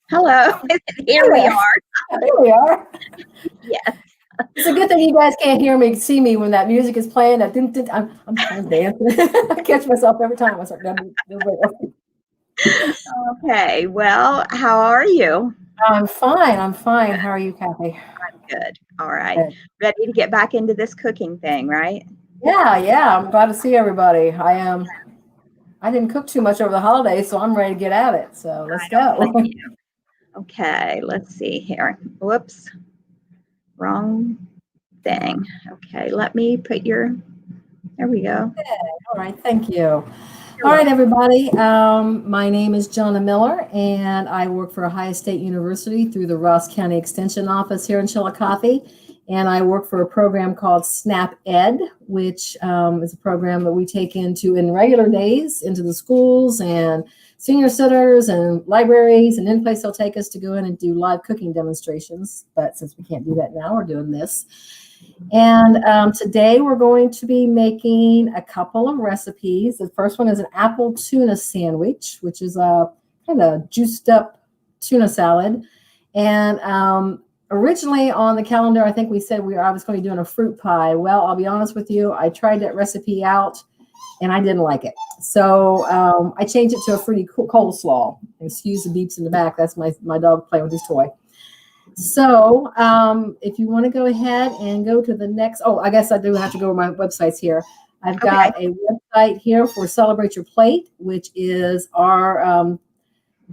Hello. Here we are. Here we are. Yes. It's a good thing you guys can't hear me, see me when that music is playing. I'm kind of dancing. I catch myself every time I start dancing. Okay. Well, how are you? I'm fine. I'm fine. How are you, Kathy? I'm good. All right. Good. Ready to get back into this cooking thing, right? Yeah. I'm glad to see everybody. I didn't cook too much over the holidays, so I'm ready to get at it. So let's go. Okay. Let's see here. Whoops. Wrong thing. Okay. Let me put there we go. Okay. All right. Thank you. All right, everybody. My name is Johnna Miller, and I work for Ohio State University through the Ross County Extension Office here in Chillicothe. And I work for a program called SNAP Ed, which is a program that we take in regular days into the schools and senior centers and libraries, and any place they'll take us to go in and do live cooking demonstrations. But since we can't do that now, we're doing this. And today we're going to be making a couple of recipes. The first one is an apple tuna sandwich, which is a kind of juiced up tuna salad. And originally on the calendar, I think we said I was going to be doing a fruit pie. Well, I'll be honest with you, I tried that recipe out and I didn't like it. So I changed it to a fruity coleslaw. Excuse the beeps in the back. That's my dog playing with his toy. So if you want to go ahead and go to the next, I guess I do have to go to my websites here. I've got a website here for Celebrate Your Plate, which is our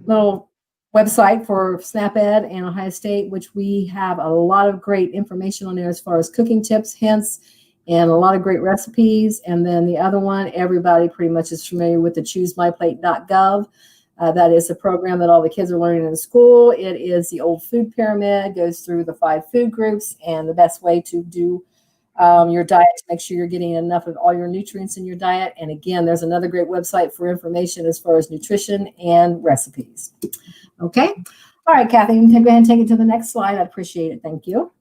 little website for SNAP Ed and Ohio State, which we have a lot of great information on there as far as cooking tips, hints, and a lot of great recipes. And then the other one, everybody pretty much is familiar with the choosemyplate.gov. That is a program that all the kids are learning in school. It is the old food pyramid, goes through the 5 food groups and the best way to do your diet to make sure you're getting enough of all your nutrients in your diet. And again, there's another great website for information as far as nutrition and recipes. Okay. All right, Kathy, you can go ahead and take it to the next slide. I appreciate it. Thank you.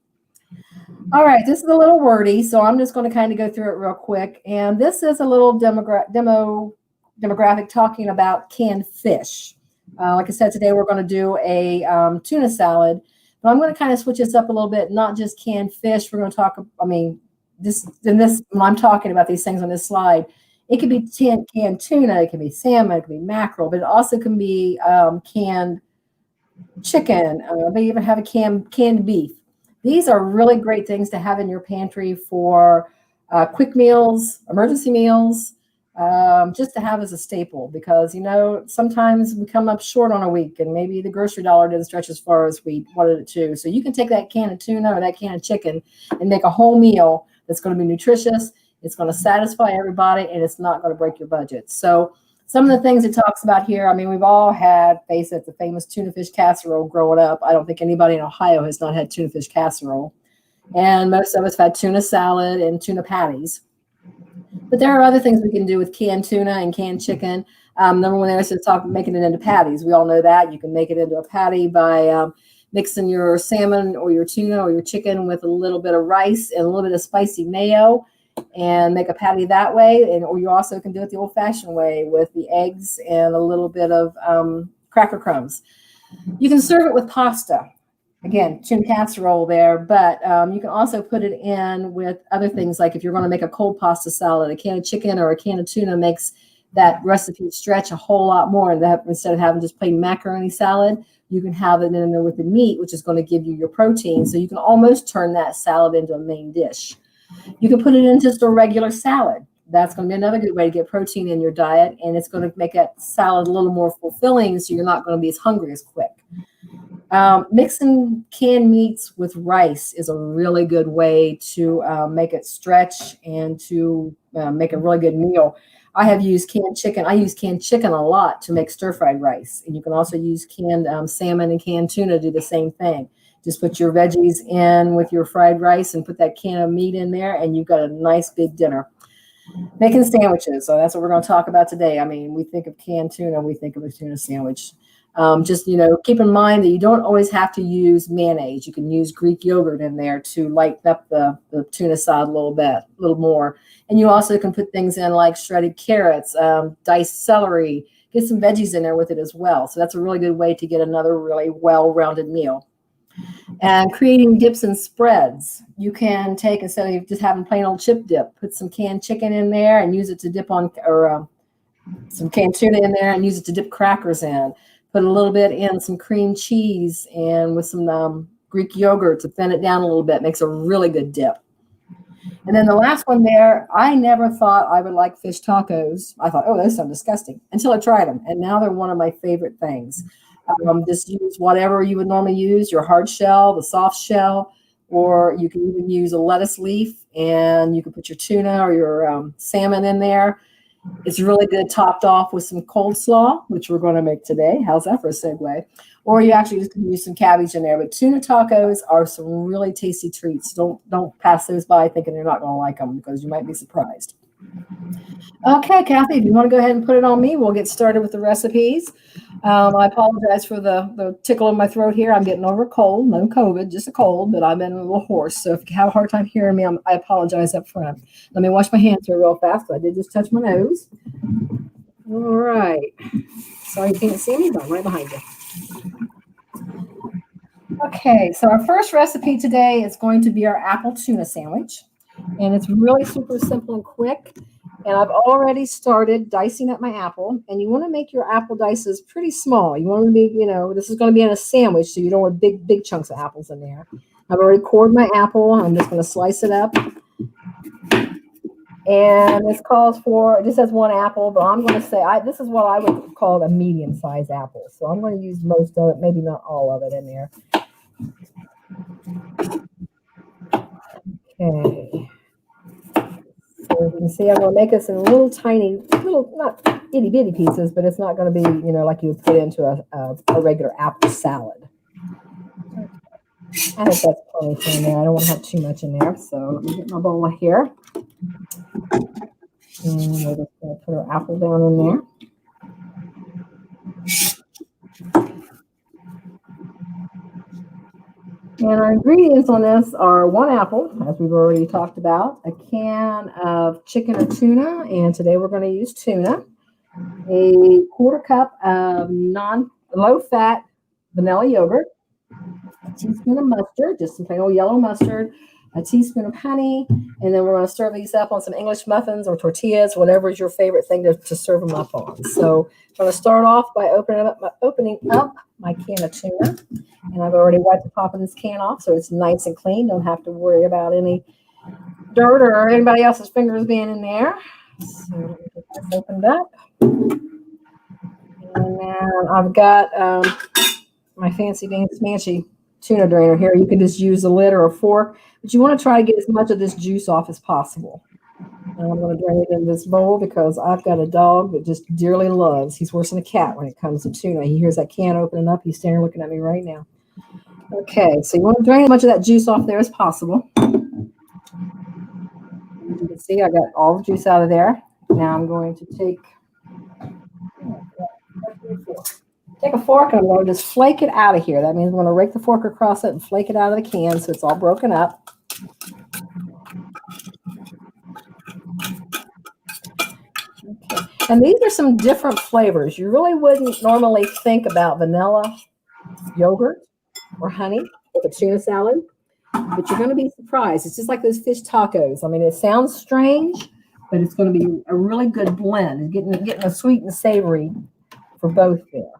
All right, this is a little wordy, so I'm just going to kind of go through it real quick. And this is a little demographic talking about canned fish. Like I said, today we're going to do a tuna salad, but I'm going to kind of switch this up a little bit, not just canned fish. We're going to talk, when I'm talking about these things on this slide, it could be canned tuna, it could be salmon, it could be mackerel, but it also can be canned chicken. They even have a canned beef. These are really great things to have in your pantry for quick meals, emergency meals, just to have as a staple, because sometimes we come up short on a week and maybe the grocery dollar didn't stretch as far as we wanted it to. So you can take that can of tuna or that can of chicken and make a whole meal that's going to be nutritious, it's going to satisfy everybody, and it's not going to break your budget. So some of the things it talks about here, we've all had, face it, the famous tuna fish casserole growing up. I don't think anybody in Ohio has not had tuna fish casserole. And most of us have had tuna salad and tuna patties. But there are other things we can do with canned tuna and canned chicken. Number one, there is to talk making it into patties. We all know that. You can make it into a patty by mixing your salmon or your tuna or your chicken with a little bit of rice and a little bit of spicy mayo and make a patty that way. Or you also can do it the old-fashioned way with the eggs and a little bit of cracker crumbs. You can serve it with pasta. Again, tuna casserole there, but you can also put it in with other things, like if you're going to make a cold pasta salad, a can of chicken or a can of tuna makes that recipe stretch a whole lot more. And that instead of having just plain macaroni salad, you can have it in there with the meat, which is going to give you your protein. So you can almost turn that salad into a main dish. You can put it in just a regular salad. That's going to be another good way to get protein in your diet, and it's going to make that salad a little more fulfilling, so you're not going to be as hungry as quick. Mixing canned meats with rice is a really good way to make it stretch and to make a really good meal. I have used canned chicken. I use canned chicken a lot to make stir-fried rice. And you can also use canned salmon and canned tuna to do the same thing. Just put your veggies in with your fried rice and put that can of meat in there, and you've got a nice big dinner. Making sandwiches. So that's what we're going to talk about today. I mean, we think of canned tuna, we think of a tuna sandwich. Just, keep in mind that you don't always have to use mayonnaise. You can use Greek yogurt in there to lighten up the tuna side a little more. And you also can put things in like shredded carrots, diced celery, get some veggies in there with it as well. So that's a really good way to get another really well-rounded meal. And creating dips and spreads. You can take, instead of just having plain old chip dip, put some canned chicken in there and use it to dip on, or some canned tuna in there and use it to dip crackers in. Put a little bit in some cream cheese and with some Greek yogurt to thin it down a little bit. Makes a really good dip. And then the last one there, I never thought I would like fish tacos. I thought, oh, those sound disgusting, until I tried them. And now they're one of my favorite things. Just use whatever you would normally use, your hard shell, the soft shell, or you can even use a lettuce leaf, and you can put your tuna or your salmon in there. It's really good topped off with some coleslaw, which we're going to make today. How's that for a segue? Or you actually just can use some cabbage in there. But tuna tacos are some really tasty treats. Don't pass those by thinking you're not going to like them, because you might be surprised. Okay, Kathy, if you want to go ahead and put it on me, we'll get started with the recipes. I apologize for the tickle in my throat here. I'm getting over a cold, no COVID, just a cold, but I've been a little hoarse. So if you have a hard time hearing me, I apologize up front. Let me wash my hands here real fast. I did just touch my nose. All right. Sorry you can't see me, but I'm right behind you. Okay, so our first recipe today is going to be our apple tuna sandwich. And it's really super simple and quick. And I've already started dicing up my apple. And you want to make your apple dices pretty small. You want them to be, this is going to be in a sandwich, so you don't want big chunks of apples in there. I've already cored my apple. I'm just going to slice it up. And this calls for, it just says one apple, but I'm going to say, this is what I would call a medium-sized apple. So I'm going to use most of it, maybe not all of it in there. Okay. So you can see I'm going to make this in little tiny, not itty bitty pieces, but it's not going to be, like you would put into a regular apple salad. I think that's plenty in there. I don't want to have too much in there. So let me get my bowl here. And we're just going to put our apple down in there. And our ingredients on this are 1 apple, as we've already talked about, a can of chicken or tuna, and today we're going to use tuna, a 1/4 cup of low-fat vanilla yogurt, a teaspoon of mustard, just some plain old yellow mustard, a teaspoon of honey, and then we're going to serve these up on some English muffins or tortillas, whatever is your favorite thing to serve them up on. So I'm going to start off by opening up my can of tuna. And I've already wiped the top of this can off, so it's nice and clean. Don't have to worry about any dirt or anybody else's fingers being in there. So let me get this opened up. And then I've got my fancy smancy tuna drainer here. You can just use a lid or a fork, but you want to try to get as much of this juice off as possible. And I'm going to drain it in this bowl because I've got a dog that just dearly loves. He's worse than a cat when it comes to tuna. He hears that can opening up. He's standing looking at me right now. Okay, so you want to drain as much of that juice off there as possible. You can see I got all the juice out of there. Now I'm going to take a fork and I'm going to just flake it out of here. That means I'm going to rake the fork across it and flake it out of the can so it's all broken up. Okay. And these are some different flavors. You really wouldn't normally think about vanilla yogurt or honey with a tuna salad, but you're going to be surprised. It's just like those fish tacos. I mean, it sounds strange, but it's going to be a really good blend. Getting a sweet and savory for both there.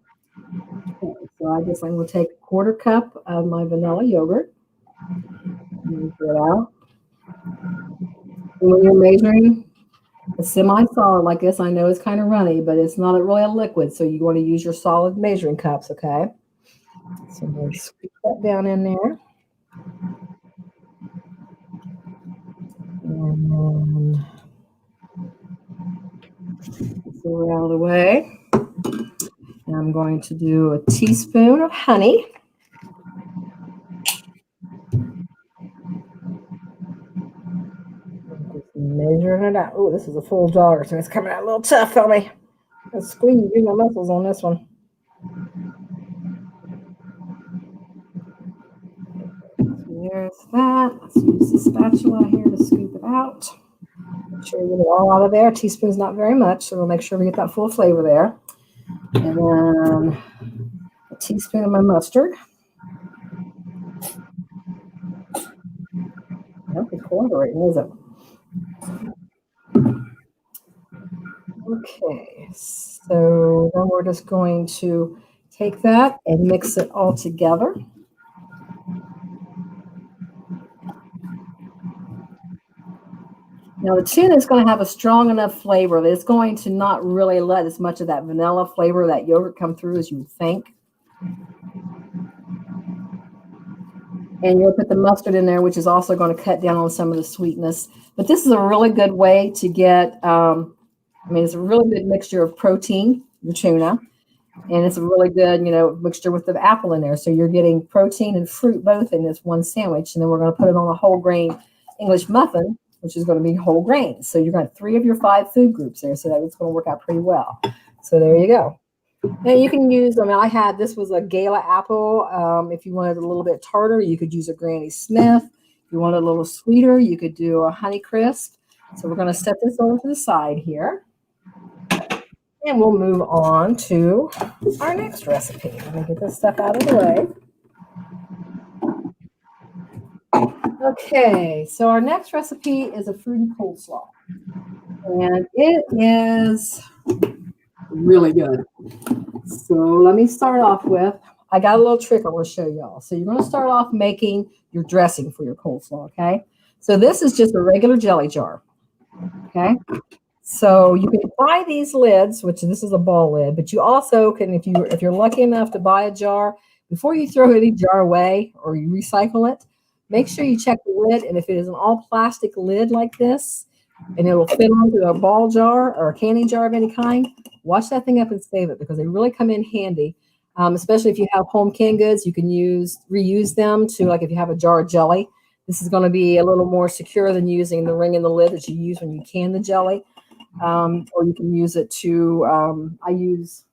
Okay, so I'm going to take a 1/4 cup of my vanilla yogurt. And pour it out. And when you're measuring a semi-solid like this, I know it's kind of runny, but it's not really a liquid, so you want to use your solid measuring cups, okay? So we'll scoop that down in there. And so out of the way. And I'm going to do a teaspoon of honey. Just measuring it out. Oh, this is a full jar, so it's coming out a little tough on me. Let's squeeze my muscles on this one. So there's that. Let's use the spatula here to scoop it out. Make sure we get it all out of there. A teaspoon's not very much, so we'll make sure we get that full flavor there. And then a teaspoon of my mustard. Not cooperating, is it? Okay, so then we're just going to take that and mix it all together. Now the tuna is going to have a strong enough flavor that it's going to not really let as much of that vanilla flavor, that yogurt come through as you would think. And you'll put the mustard in there, which is also going to cut down on some of the sweetness. But this is a really good way to get, it's a really good mixture of protein, the tuna, and it's a really good, mixture with the apple in there. So you're getting protein and fruit both in this one sandwich. And then we're going to put it on a whole grain English muffin, which is going to be whole grains. So you're going to have 3 of your 5 food groups there. So that's going to work out pretty well. So there you go. Now you can use, this was a Gala apple. If you wanted a little bit tartar, you could use a Granny Smith. If you want a little sweeter, you could do a Honey Crisp. So we're going to set this over to the side here. And we'll move on to our next recipe. Let me get this stuff out of the way. Okay, so our next recipe is a fruity coleslaw. And it is really good. So let me start off with, I got a little trick I want to show y'all. So you're going to start off making your dressing for your coleslaw, okay? So this is just a regular jelly jar, okay? So you can buy these lids, which this is a ball lid, but you also can, if you're lucky enough to buy a jar, before you throw any jar away or you recycle it, make sure you check the lid. And if it is an all plastic lid like this, and it will fit onto a ball jar or a canning jar of any kind, wash that thing up and save it, because they really come in handy. Especially if you have home canned goods, you can reuse them to, like if you have a jar of jelly. This is going to be a little more secure than using the ring in the lid that you use when you can the jelly. Or you can use it to, I use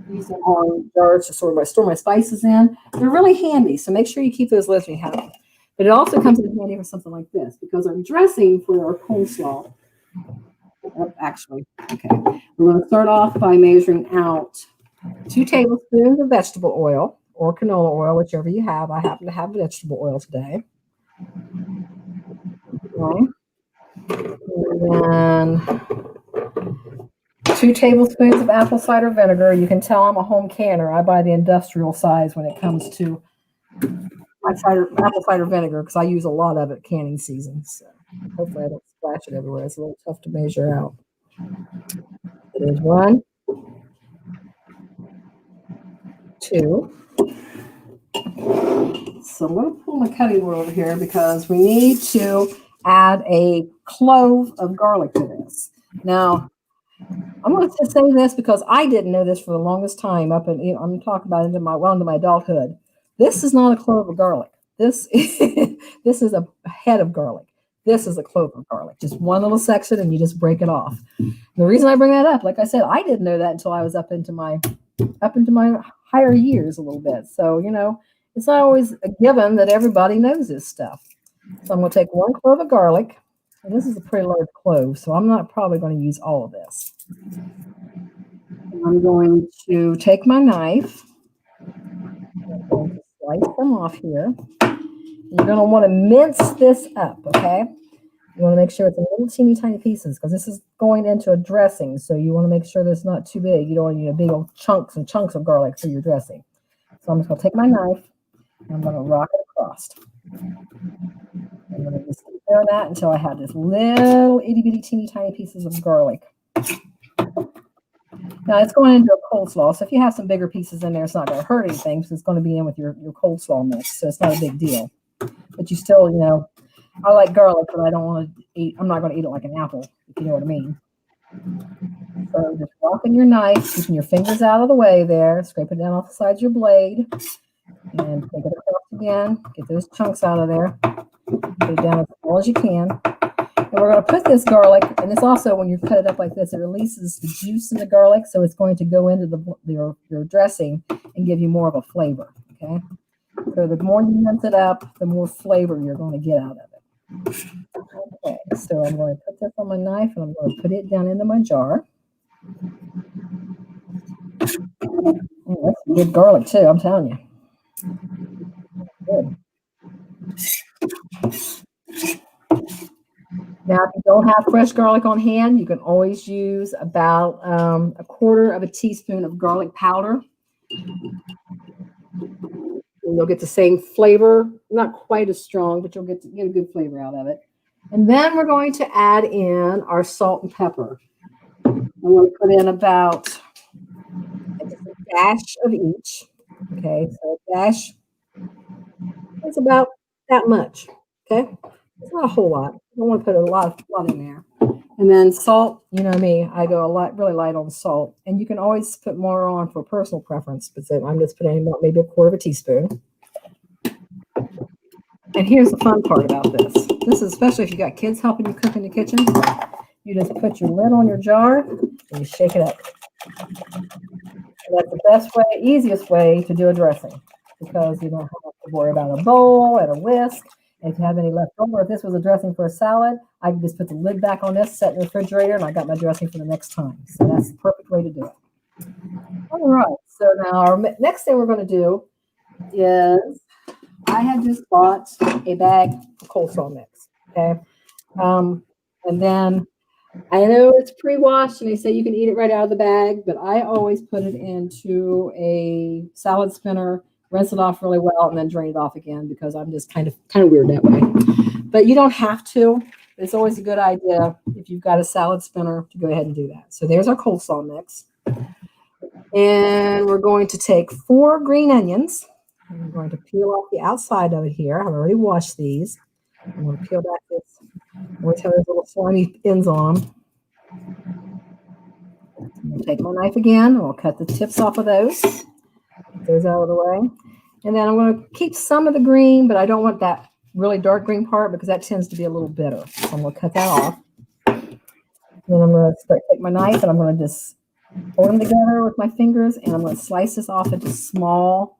these on jars to store my spices in. They're really handy, so make sure you keep those lids when you have them. But it also comes in handy for something like this, because our dressing for our coleslaw, we're going to start off by measuring out 2 tablespoons of vegetable oil or canola oil, whichever you have. I happen to have vegetable oil today. Okay. And then 2 tablespoons of apple cider vinegar. You can tell I'm a home canner. I buy the industrial size when it comes to apple cider vinegar, because I use a lot of it canning season. So hopefully I don't splash it everywhere. It's a little tough to measure out. There's 1, 2. So I'm going to pull my cutting board over here because we need to add a clove of garlic to this. Now, I'm going to say this because I didn't know this for the longest time. I'm talking about into my adulthood. This is not a clove of garlic. This is a head of garlic. This is a clove of garlic. Just one little section, and you just break it off. The reason I bring that up, like I said, I didn't know that until I was up into my higher years a little bit. So it's not always a given that everybody knows this stuff. So I'm going to take 1 clove of garlic, and this is a pretty large clove, so I'm not probably going to use all of this. And I'm going to take my knife. I'm going to slice them off here. You're going to want to mince this up, okay? You want to make sure it's in little teeny tiny pieces, because this is going into a dressing, so you want to make sure that it's not too big. You don't want big old chunks and chunks of garlic for your dressing. So I'm just going to take my knife, and I'm going to rock it across. I'm going to just keep doing that until I have this little itty bitty teeny tiny pieces of garlic. Now it's going into a coleslaw. So if you have some bigger pieces in there, it's not going to hurt anything because it's going to be in with your coleslaw mix. So it's not a big deal. But you still, I like garlic, but I don't want to eat. I'm not going to eat it like an apple, if you know what I mean. So just walking your knife, keeping your fingers out of the way there, scrape it down off the sides of your blade, and take it across again. Get those chunks out of there. Put it down as small as you can. And we're going to put this garlic, and it's also, when you cut it up like this, it releases the juice in the garlic, so it's going to go into your dressing and give you more of a flavor, okay? So the more you mince it up, the more flavor you're going to get out of it. Okay, so I'm going to put this on my knife, and I'm going to put it down into my jar. That's good garlic, too, I'm telling you. Good. Now, if you don't have fresh garlic on hand, you can always use about a quarter of a teaspoon of garlic powder. And you'll get the same flavor, not quite as strong, but you'll get a good flavor out of it. And then we're going to add in our salt and pepper. I'm going to put in about a dash of each. Okay, so a dash is about that much. Okay, it's not a whole lot. I don't want to put a lot in there. And then salt, you know me, I go really light on salt. And you can always put more on for personal preference, but I'm just putting about maybe a quarter of a teaspoon. And here's the fun part about this. This is especially if you got kids helping you cook in the kitchen. You just put your lid on your jar and you shake it up. And that's the best way, easiest way to do a dressing, because you don't have to worry about a bowl and a whisk. And if you have any left over, if this was a dressing for a salad, I can just put the lid back on this, set in the refrigerator, and I got my dressing for the next time. So that's the perfect way to do it. All right. So now our next thing we're going to do is, I have just bought a bag of coleslaw mix. Okay. And then I know it's pre-washed and they say you can eat it right out of the bag, but I always put it into a salad spinner, rinse it off really well, and then drain it off again, because I'm just kind of weird that way. But you don't have to. It's always a good idea, if you've got a salad spinner, to go ahead and do that. So there's our coleslaw mix. And we're going to take 4 green onions. I'm going to peel off the outside of it here. I've already washed these. I'm going to peel back this. Always have those little slimy ends on them. I'm going to take my knife again. I'll cut the tips off of those. Get those out of the way. And then I'm going to keep some of the green, but I don't want that really dark green part, because that tends to be a little bitter. So I'm going to cut that off. Then I'm going to take my knife, and I'm going to just hold them together with my fingers, and I'm going to slice this off into small,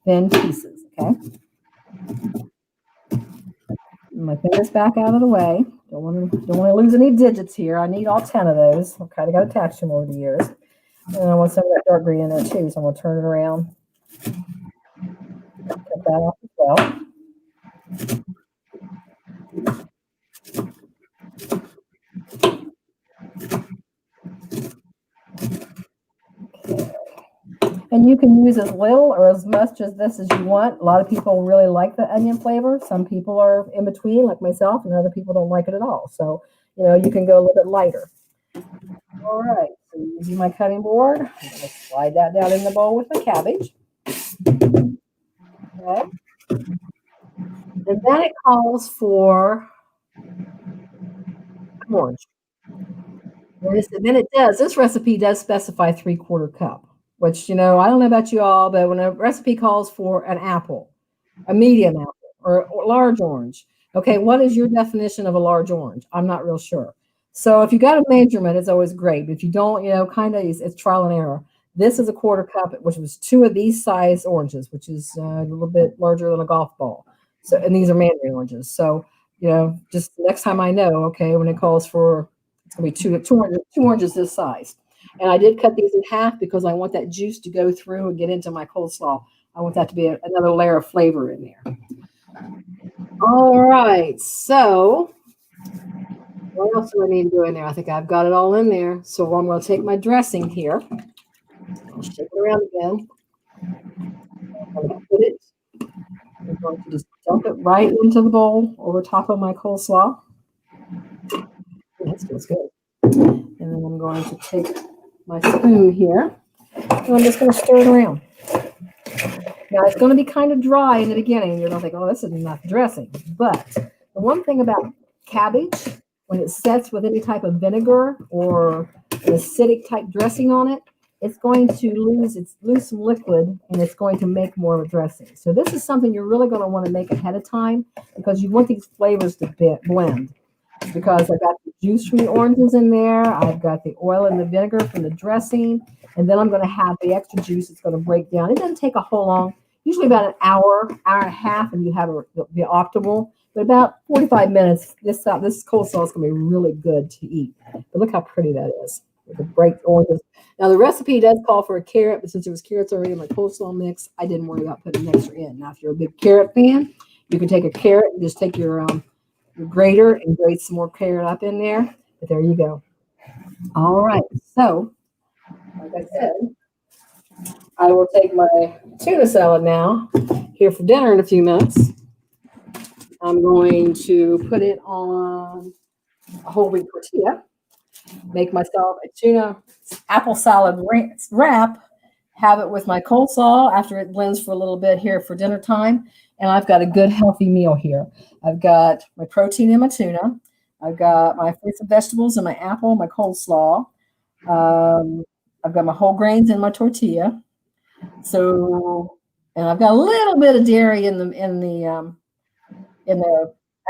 thin pieces, okay? My fingers back out of the way. Don't want to lose any digits here. I need all 10 of those. Okay, I got attached to them over the years. And I want some of that dark green in there too, so I'm going to turn it around. Cut that off as well. Okay. And you can use as little or as much as this as you want. A lot of people really like the onion flavor. Some people are in between, like myself, and other people don't like it at all. So, you can go a little bit lighter. All right, so using my cutting board, I'm going to slide that down in the bowl with my cabbage. Okay. And then it calls for orange. And then it does. This recipe does specify 3/4 cup, which, I don't know about you all, but when a recipe calls for an apple, a medium apple, or a large orange, okay, what is your definition of a large orange? I'm not real sure. So if you got a measurement, it's always great. But if you don't, it's trial and error. This is a 1/4 cup, which was 2 of these size oranges, which is a little bit larger than a golf ball. So, and these are mandarin oranges. So, just next time I know, okay, when it calls for, it's going to be two oranges this size. And I did cut these in half because I want that juice to go through and get into my coleslaw. I want that to be another layer of flavor in there. All right, so what else do I need to do in there? I think I've got it all in there. So I'm going to take my dressing here. I'll shake it around again. I'm going to put it. I'm going to just dump it right into the bowl over top of my coleslaw. That feels good. And then I'm going to take my spoon here. And I'm just going to stir it around. Now, it's going to be kind of dry in the beginning. You're going to think, oh, this is enough dressing. But the one thing about cabbage, when it sets with any type of vinegar or an acidic type dressing on it, it's going to lose some liquid, and it's going to make more of a dressing. So this is something you're really going to want to make ahead of time, because you want these flavors to blend. Because I've got the juice from the oranges in there, I've got the oil and the vinegar from the dressing, and then I'm going to have the extra juice. It's going to break down. It doesn't take a whole long, usually about an hour and a half, and you have the optimal. But about 45 minutes, this coleslaw is going to be really good to eat. But look how pretty that is with the break oranges. Now, the recipe does call for a carrot, but since there was carrots already in my coleslaw mix, I didn't worry about putting an extra in. Now, if you're a big carrot fan, you can take a carrot and just take your grater and grate some more carrot up in there. But there you go. All right. So, like I said, I will take my tuna salad now here for dinner in a few minutes. I'm going to put it on a whole wheat tortilla, make myself a tuna apple salad wrap, have it with my coleslaw after it blends for a little bit here for dinner time. And I've got a good healthy meal here. I've got my protein in my tuna. I've got my fruits and vegetables and my apple, my coleslaw. I've got my whole grains in my tortilla. So, and I've got a little bit of dairy in the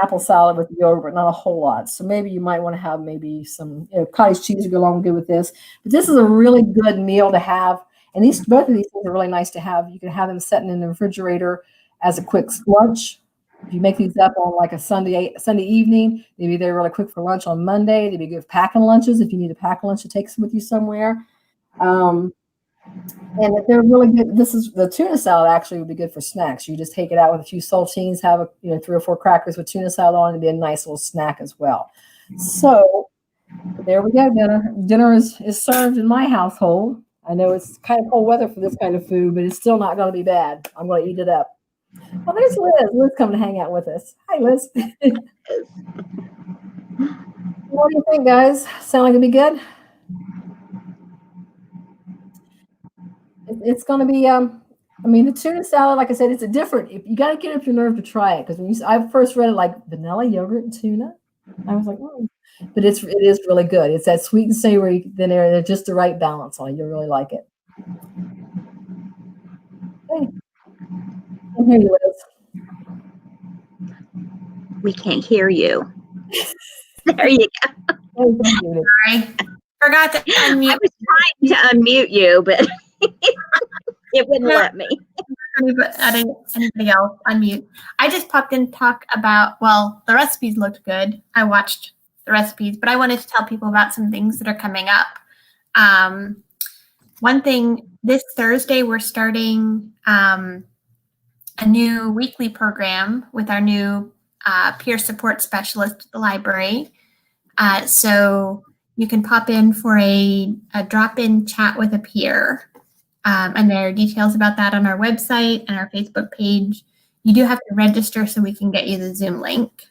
apple salad with the yogurt, but not a whole lot. So maybe you might want to have maybe some cottage cheese to go along good with this. But this is a really good meal to have. And both of these things are really nice to have. You can have them sitting in the refrigerator as a quick lunch. If you make these up on like a Sunday evening, maybe they're really quick for lunch on Monday. They'd be good packing lunches if you need to pack a lunch to take with you somewhere. And if they're really good, the tuna salad actually would be good for snacks. You just take it out with a few saltines, have 3 or 4 crackers with tuna salad on, and be a nice little snack as well. So there we go. Dinner is served in my household. I know it's kind of cold weather for this kind of food, but it's still not going to be bad. I'm going to eat it up. Well, there's Liz. Liz coming to hang out with us. Hi, Liz. What do you think, guys? Sound like it'd be good? It's going to be, the tuna salad, like I said, it's a different, you got to get up your nerve to try it. Because I first read it like vanilla yogurt and tuna. I was like, but it is really good. It's that sweet and savory, then they're just the right balance on it. You'll really like it. Hey. I hear you, Liz. We can't hear you. There you go. Sorry. Forgot to unmute. I was trying to unmute you, but it wouldn't let me. Anybody else unmute? I just popped in to talk about, the recipes looked good. I watched the recipes, but I wanted to tell people about some things that are coming up. One thing, this Thursday, we're starting a new weekly program with our new peer support specialist at the library. So you can pop in for a drop-in chat with a peer. And there are details about that on our website and our Facebook page. You do have to register so we can get you the Zoom link.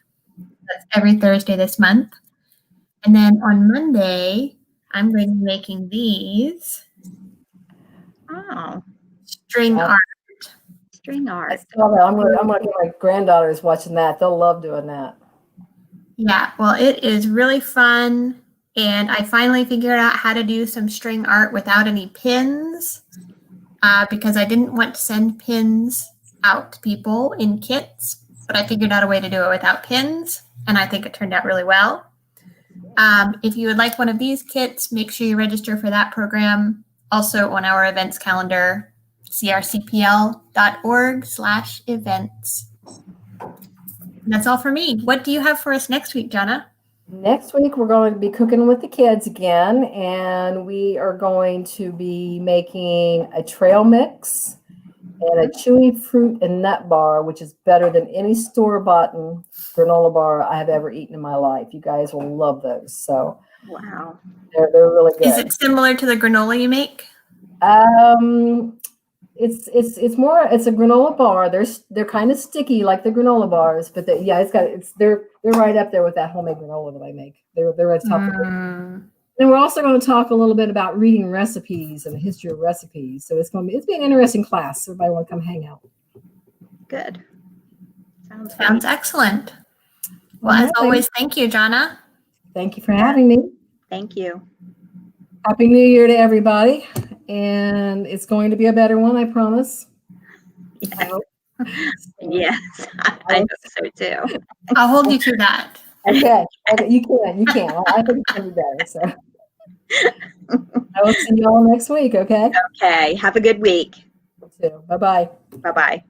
That's every Thursday this month. And then on Monday, I'm going to be making these. Oh. String art. String art. I saw that. I'm going to get my granddaughters watching that. They'll love doing that. Yeah, well, it is really fun. And I finally figured out how to do some string art without any pins because I didn't want to send pins out to people in kits, but I figured out a way to do it without pins, and I think it turned out really well. If you would like one of these kits, make sure you register for that program. Also on our events calendar, crcpl.org/events. That's all for me. What do you have for us next week, Johnna? Next week, we're going to be cooking with the kids again, and we are going to be making a trail mix and a chewy fruit and nut bar, which is better than any store-bought granola bar I have ever eaten in my life. You guys will love those. So, wow, they're really good. Is it similar to the granola you make? It's a granola bar. They're kind of sticky like the granola bars, but they're right up there with that homemade granola that I make. They're at the top of it. And we're also going to talk a little bit about reading recipes and the history of recipes. So it's be an interesting class. Everybody want to come hang out. Good. Sounds excellent. Well, as always, thank you, Johnna. Thank you for having me. Thank you. Happy New Year to everybody. And it's going to be a better one, I promise. Yes, I hope. yes, I hope so too. I'll hold you to that. Okay, you can. Well, I think it's going to be better. So I will see you all next week, okay? Okay, have a good week. You too. Bye-bye. Bye-bye.